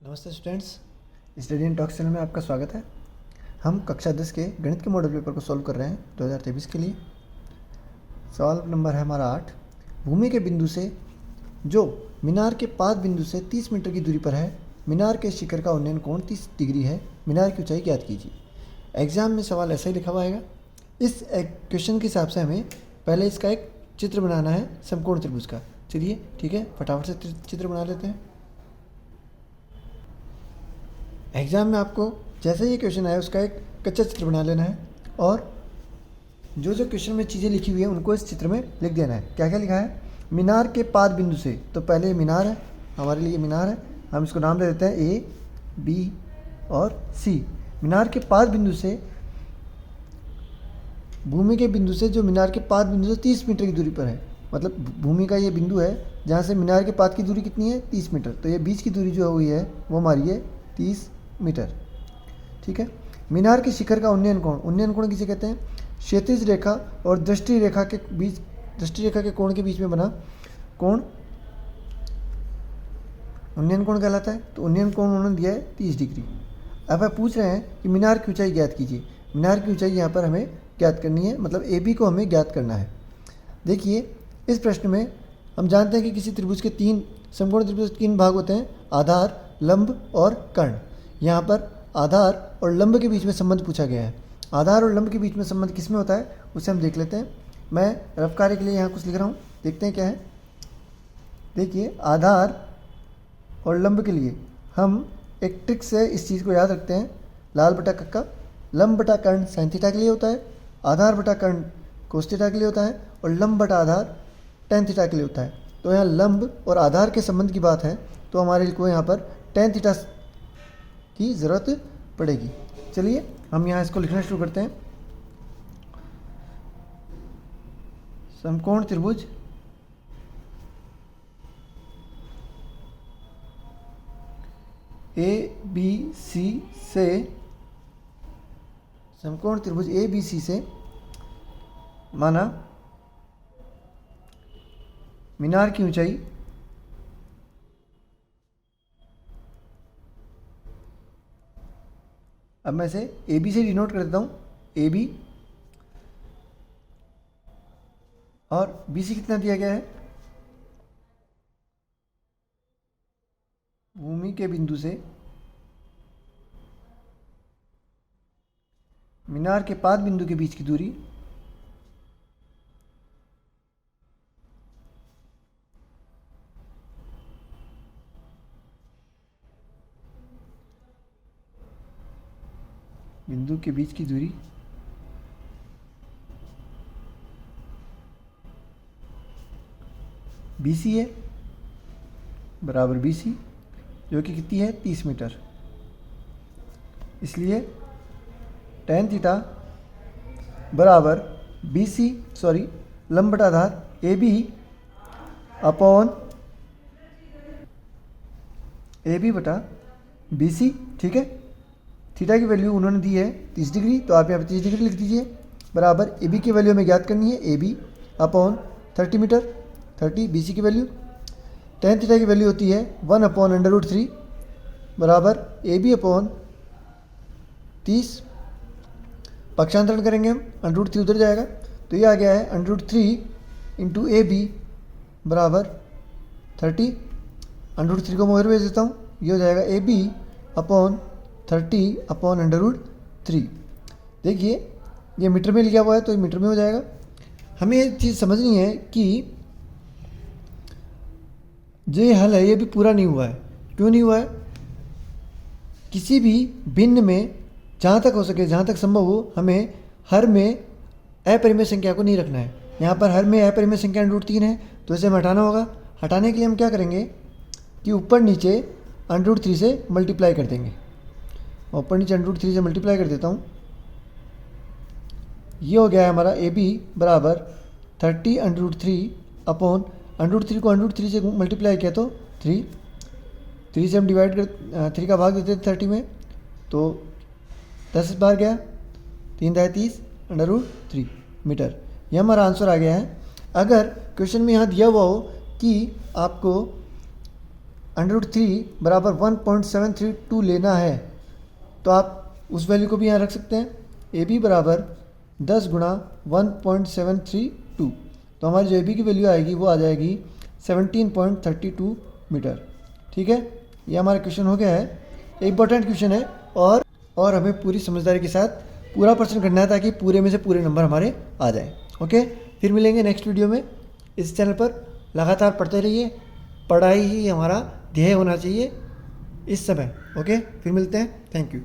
नमस्ते students, study and talk channel में आपका स्वागत है। हम कक्षा 10 के गणित के मॉडल पेपर को सॉल्व कर रहे हैं 2023 के लिए। सवाल नंबर है हमारा 8। भूमि के बिंदु से जो मीनार के पाद बिंदु से 30 मीटर की दूरी पर है, मीनार के शिखर का उन्नयन कोण 30 डिग्री है, मीनार की ऊंचाई ज्ञात कीजिए। एग्जाम में सवाल ऐसा ही लिखा हुआ आएगा। इस क्वेश्चन के हिसाब से हमें पहले इसका एक चित्र बनाना है समकोण त्रिभुज का। चलिए ठीक है, फटाफट से चित्र बना लेते हैं। एग्ज़ाम में आपको जैसे ही क्वेश्चन आया उसका एक कच्चा चित्र बना लेना है और जो जो क्वेश्चन में चीज़ें लिखी हुई हैं उनको इस चित्र में लिख देना है। क्या क्या लिखा है? मीनार के पाद बिंदु से, तो पहले मीनार है, हमारे लिए मीनार है, हम इसको नाम दे देते हैं ए, बी और सी। मीनार के पाद बिंदु से, भूमि के बिंदु से जो मीनार के पाद बिंदु से 30 मीटर की दूरी पर है, मतलब भूमि का ये बिंदु है जहाँ से मीनार के पाद की दूरी कितनी है? 30 मीटर। तो ये बीच की दूरी जो हुई है वो हमारी है 30 मीटर। ठीक है। मीनार के शिखर का उन्नयन कोण, उन्नयन कोण किसे कहते हैं? क्षैतिज रेखा और दृष्टि रेखा के बीच, दृष्टि रेखा के कोण के बीच में बना कोण उन्नयन कोण कहलाता है। तो उन्नयन कोण उन्होंने दिया है 30 डिग्री। अब आप पूछ रहे हैं कि मीनार की ऊंचाई ज्ञात कीजिए। मीनार की ऊंचाई यहाँ पर हमें ज्ञात करनी है, मतलब ए बी को हमें ज्ञात करना है। देखिए इस प्रश्न में हम जानते हैं कि किसी त्रिभुज के तीन समकोण त्रिभुज के 3 भाग होते हैं, आधार, लंब और कर्ण। यहाँ पर आधार और लंब के बीच में संबंध पूछा गया है। आधार और लंब के बीच में संबंध किस में होता है उसे हम देख लेते हैं। मैं रफ कार्य के लिए यहाँ कुछ लिख रहा हूँ, देखते हैं क्या है। देखिए आधार और लंब के लिए हम एक ट्रिक से इस चीज़ को याद रखते हैं। लाल बटा कक्का, लंब बटा कर्ण साइन थीटा के लिए होता है, आधार बटा कर्ण कोस थीटा के लिए होता है और लंब बटा आधार टेन थीटा के लिए होता है। तो यहाँ लंब और आधार के संबंध की बात है तो हमारे को यहाँ पर टेन थीटा की ज़रूरत पड़ेगी। चलिए हम यहाँ इसको लिखना शुरू करते हैं। समकोण त्रिभुज ए बी सी से, समकोण त्रिभुज ए बी सी से माना मीनार की ऊंचाई अब मैं इसे ए बी से डिनोट कर देता हूँ, ए बी, और बी सी कितना दिया गया है? भूमि के बिंदु से मीनार के पाद बिंदु के बीच की दूरी बिंदु के बीच की दूरी बी सी है, बराबर बी सी, जो कि कितनी है? 30 मीटर। इसलिए टेन थीटा बराबर बी सी, सॉरी लंब बटा आधार A B upon A B बटा बी सी। ठीक है। थीटा की वैल्यू उन्होंने दी है 30 डिग्री, तो आप यहाँ पर 30 डिग्री लिख दीजिए। बराबर ए बी की वैल्यू हमें ज्ञात करनी है, A B upon 30 metre, 30 B C की वैल्यू। टेन थीटा की वैल्यू होती है 1/√3 बराबर ए बी अपॉन 30। पक्षांतरण करेंगे हम, √3 उधर जाएगा तो ये आ गया है √3 इंटू ए बी बराबर 30। √3 को मैं उधर भेज देता हूँ, ये हो जाएगा ए बी अपॉन 30 अपॉन √3। देखिए ये मीटर में लिखा हुआ है तो ये मीटर में हो जाएगा। हमें ये चीज़ समझनी है कि जो ये हल है ये भी पूरा नहीं हुआ है। क्यों नहीं हुआ है? किसी भी भिन्न में जहाँ तक हो सके, जहाँ तक संभव हो, हमें हर में अपरिमेय संख्या को नहीं रखना है। यहाँ पर हर में अपरिमेय संख्या √3 है तो इसे हमें हटाना होगा। हटाने के लिए हम क्या करेंगे कि ऊपर नीचे √3 से मल्टीप्लाई कर देंगे। ऊपर नीचे √3 से मल्टीप्लाई कर देता हूँ। ये हो गया है हमारा ए बी बराबर 30 √3 अपॉन √3 को √3 से मल्टीप्लाई किया तो 3 से हम डिवाइड कर 3 का भाग देते थे 30 में, तो 10 बार गया, 3 दाए 30 √3 मीटर। यह हमारा आंसर आ गया है। अगर क्वेश्चन में यहाँ दिया हुआ हो कि आपको √3 बराबर 1.732 लेना है तो आप उस वैल्यू को भी यहाँ रख सकते हैं। ए बी बराबर 10 गुणा 1.732, तो हमारी जो ए बी की वैल्यू आएगी वो आ जाएगी 17.32 मीटर। ठीक है, ये हमारा क्वेश्चन हो गया है। इंपॉर्टेंट क्वेश्चन है और हमें पूरी समझदारी के साथ पूरा प्रश्न करना है ताकि पूरे में से पूरे नंबर हमारे आ जाए। ओके, फिर मिलेंगे नेक्स्ट वीडियो में। इस चैनल पर लगातार पढ़ते रहिए, पढ़ाई ही हमारा ध्येय होना चाहिए इस समय। ओके, फिर मिलते हैं। Thank you.